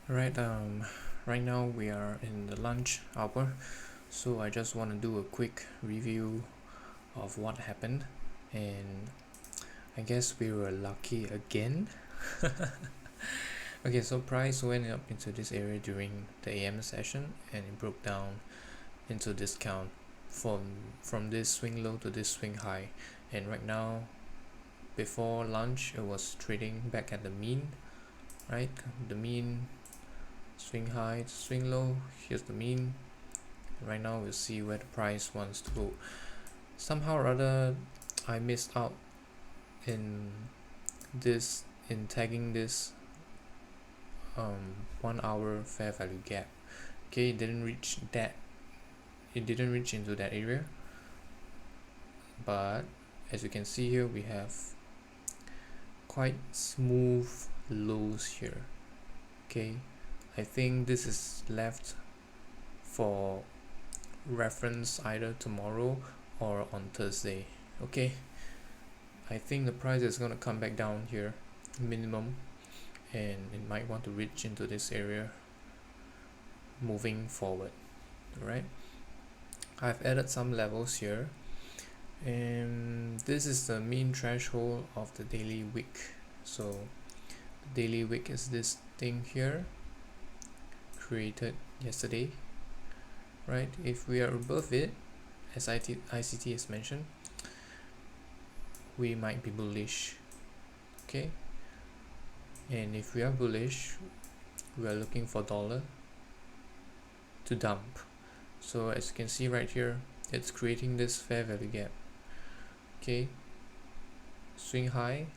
Right, right now we are in the lunch hour, so I just want to do a quick review of what happened, and I guess we were lucky again. Okay, so price went up into this area during the AM session, and it broke down into discount from this swing low to this swing high, and right now before lunch it was trading back at the mean, right? The mean, swing high to swing low, here's the mean. Right now we'll see where the price wants to go. Somehow or other I missed out in tagging this 1 hour fair value gap. Okay, it didn't reach into that area, but as you can see here, we have quite smooth lows here. Okay, I think this is left for reference either tomorrow or on Thursday. Okay, I think the price is going to come back down here minimum, and it might want to reach into this area moving forward. Alright, I've added some levels here, and this is the mean threshold of the daily wick. So the daily wick is this thing here, created yesterday, right? If we are above it, as ICT has mentioned, we might be bullish. Okay, and if we are bullish, we are looking for dollar to dump. So as you can see right here, it's creating this fair value gap. Okay, swing high,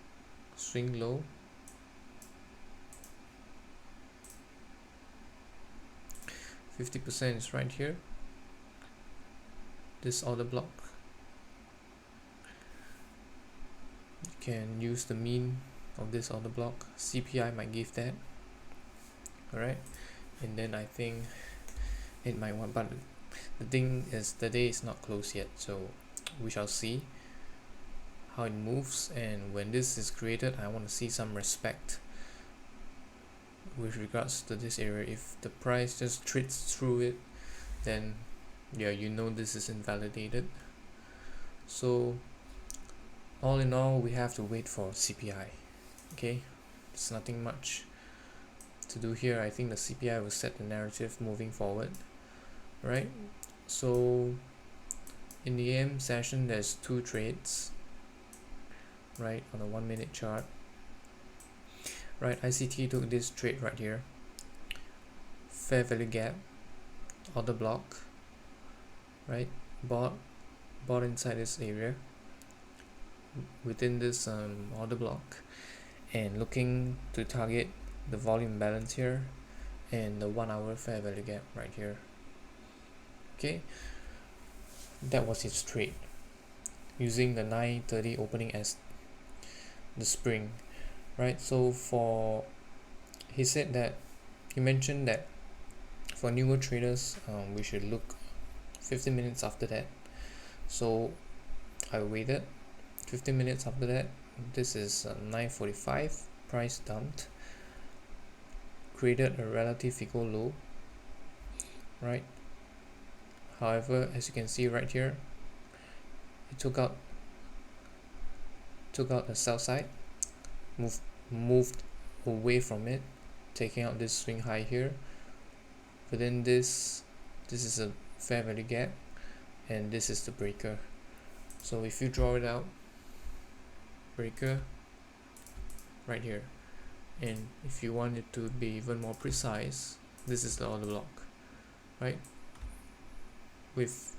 swing low, %50 is right here, this order block. You can use the mean of this order block. CPI might give that. Alright, and then I think it might want, but the thing is the day is not closed yet, so we shall see how it moves. And when this is created, I want to see some respect with regards to this area. If the price just trades through it, then yeah, you know this is invalidated. So all in all, we have to wait for CPI. Okay, there's nothing much to do here. I think the CPI will set the narrative moving forward, right? So in the AM session, there's two trades, right, on a 1 minute chart. Right, ICT took this trade right here, fair value gap, order block, right, bought inside this area within this order block, and looking to target the volume balance here and the 1 hour fair value gap right here. Okay, that was his trade using the 9:30 opening as the spring, right? So he mentioned that for newer traders, we should look 15 minutes after that. So I waited 15 minutes after that. This is 9:45, price dumped, created a relative equal low, right? However, as you can see right here, it took out the sell side, moved away from it, taking out this swing high here. Within this is a fair value gap, and this is the breaker. So if you draw it out, breaker right here, and if you want it to be even more precise, this is the order block, right, with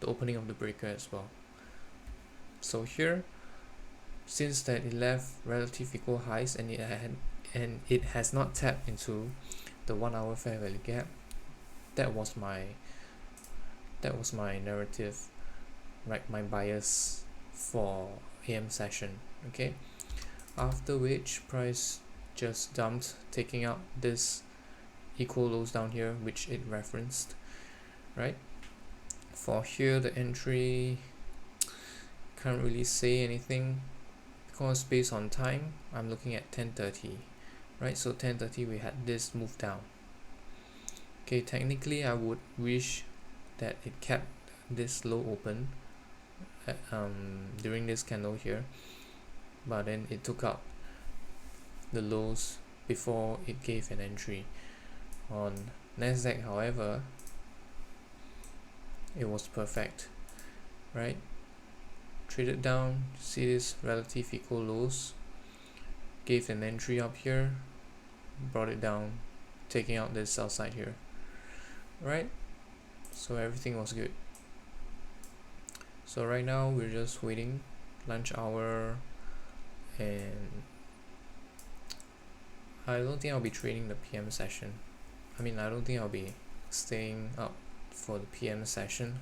the opening of the breaker as well. So here, since that it left relative equal highs, and it has not tapped into the 1 hour fair value gap, that was my narrative, right, my bias for AM session. Okay, after which price just dumped, taking out this equal lows down here, which it referenced, right? For here, the entry, can't really say anything because based on time, I'm looking at 10:30. right? So 10:30 we had this move down. Okay, technically I would wish that it kept this low open during this candle here, but then it took out the lows before it gave an entry. On Nasdaq, however, it was perfect, right? Traded down, see this relative equal lows, gave an entry up here, brought it down, taking out this sell side here, right? So everything was good. So right now we're just waiting lunch hour, and I don't think I'll be trading the PM session. I don't think I'll be staying up for the PM session.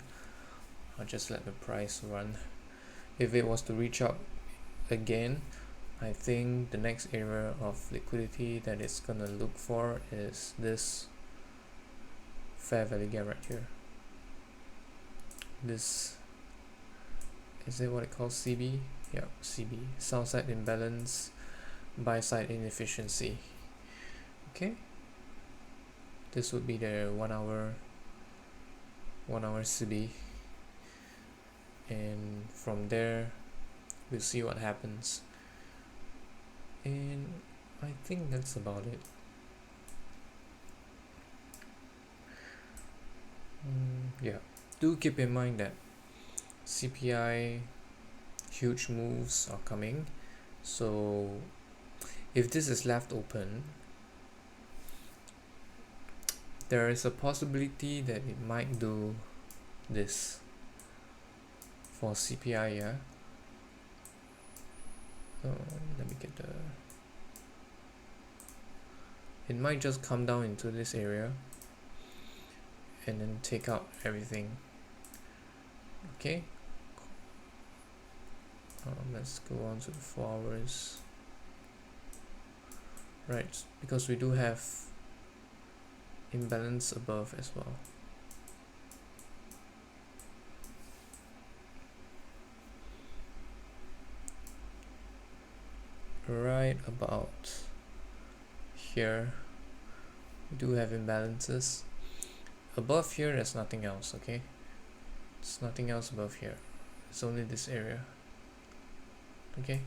I'll just let the price run. If it was to reach up again, I think the next area of liquidity that it's gonna look for is this fair value gap right here. This is it what it calls CB? Yeah, CB. Sell side imbalance, buy side inefficiency. Okay. This would be the 1 hour CB, and from there we'll see what happens. And I think that's about it. Yeah, do keep in mind that CPI huge moves are coming, so if this is left open, there is a possibility that it might do this for CPI. Yeah, let me get the, it might just come down into this area and then take out everything. Okay, let's go on to the 4 hours, right? Because we do have imbalance above as well. Right about here we do have imbalances. Above here there's nothing else. Okay, it's nothing else above here, it's only this area. Okay,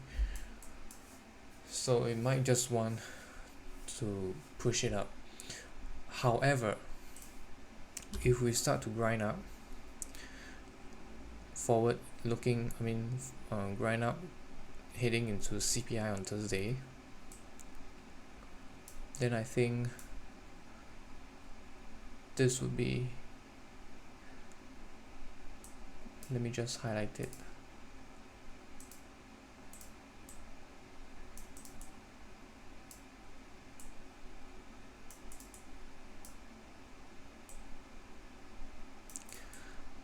so it might just want to push it up. However, if we start to grind up forward looking, grind up heading into CPI on Thursday, then I think this would be, let me just highlight it.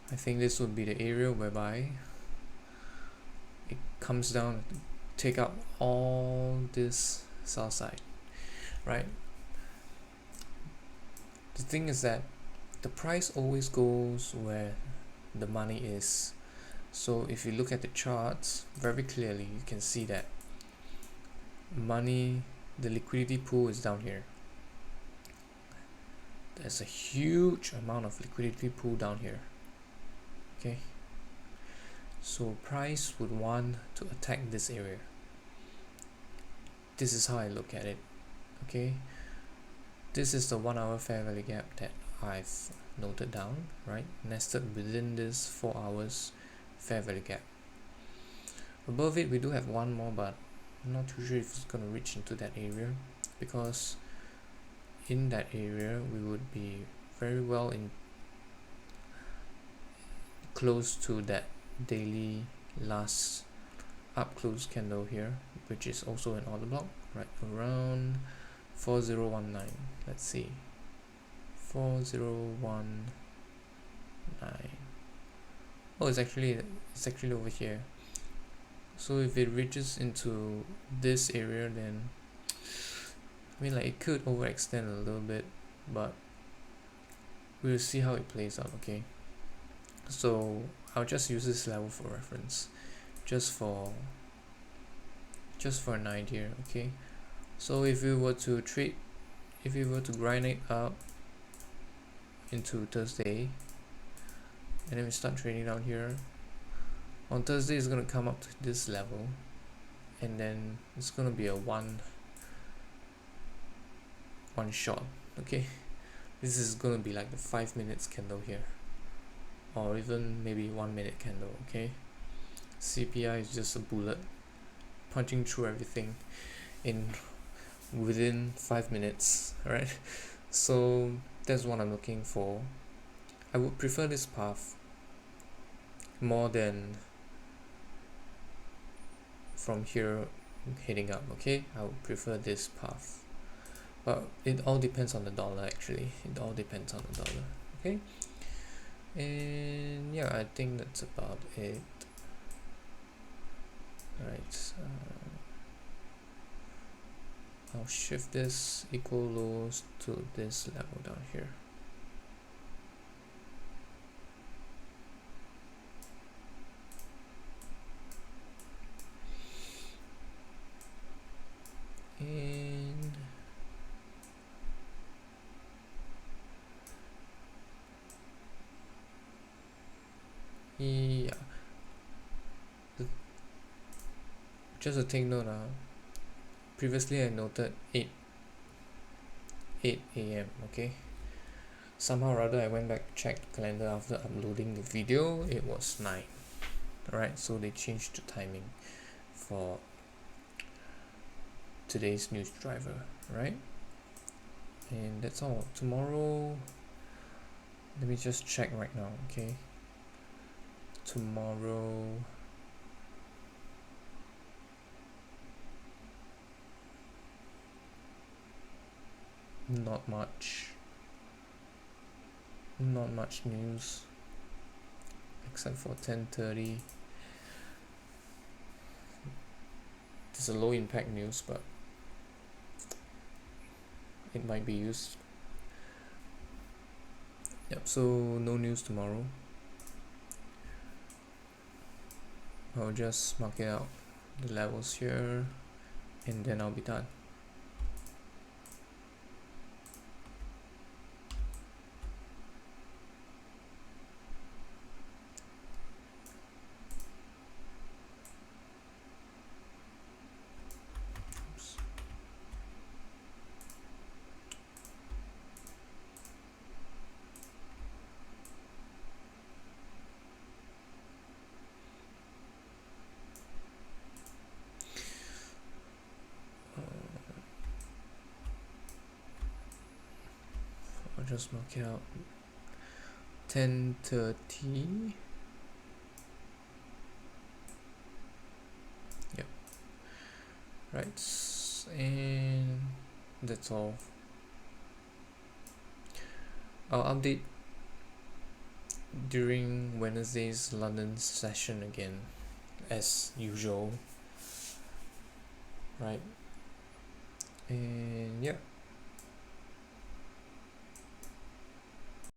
I think this would be the area whereby it comes down, take out all this sell side, right? The thing is that the price always goes where the money is. So if you look at the charts very clearly, you can see that money, the liquidity pool is down here. There's a huge amount of liquidity pool down here. Okay, so price would want to attack this area. This is how I look at it. Okay, this is the 1 hour fair value gap that I've noted down, right? Nested within this 4 hours fair value gap. Above it we do have one more, but I'm not too sure if it's going to reach into that area, because in that area we would be very well in close to that daily last up close candle here, which is also an order block, right around 4019. Let's see, 4019. Oh, it's actually over here. So if it reaches into this area, then it could overextend a little bit, but we'll see how it plays out. Okay, so I'll just use this level for reference, just for an idea. Okay, So if we were to grind it up into Thursday, and then we start trading down here, on Thursday it's going to come up to this level, and then it's going to be a one shot. Okay, this is going to be like the 5 minutes candle here, or even maybe 1 minute candle. Okay, CPI is just a bullet punching through everything in within 5 minutes. All right, so that's what I'm looking for. I would prefer this path more than from here heading up. Okay, I would prefer this path, but it all depends on the dollar. Actually, it all depends on the dollar. Okay, and yeah, I think that's about it. All right, I'll shift this equal lows to this level down here. And yeah, just a take note, previously I noted 8 a.m. okay, somehow or other I went back, checked the calendar after uploading the video, it was 9. Alright, so they changed the timing for today's news driver, right? And that's all. Tomorrow, let me just check right now. Okay, tomorrow not much news except for 10:30. It's a low impact news, but it might be used. Yep, so no news tomorrow. I'll just mark it out, the levels here, and then I'll be done. Oops. I'll just mark it out, 10:30. Yep, right, and that's all. I'll update during Wednesday's London session again, as usual, right? And yeah,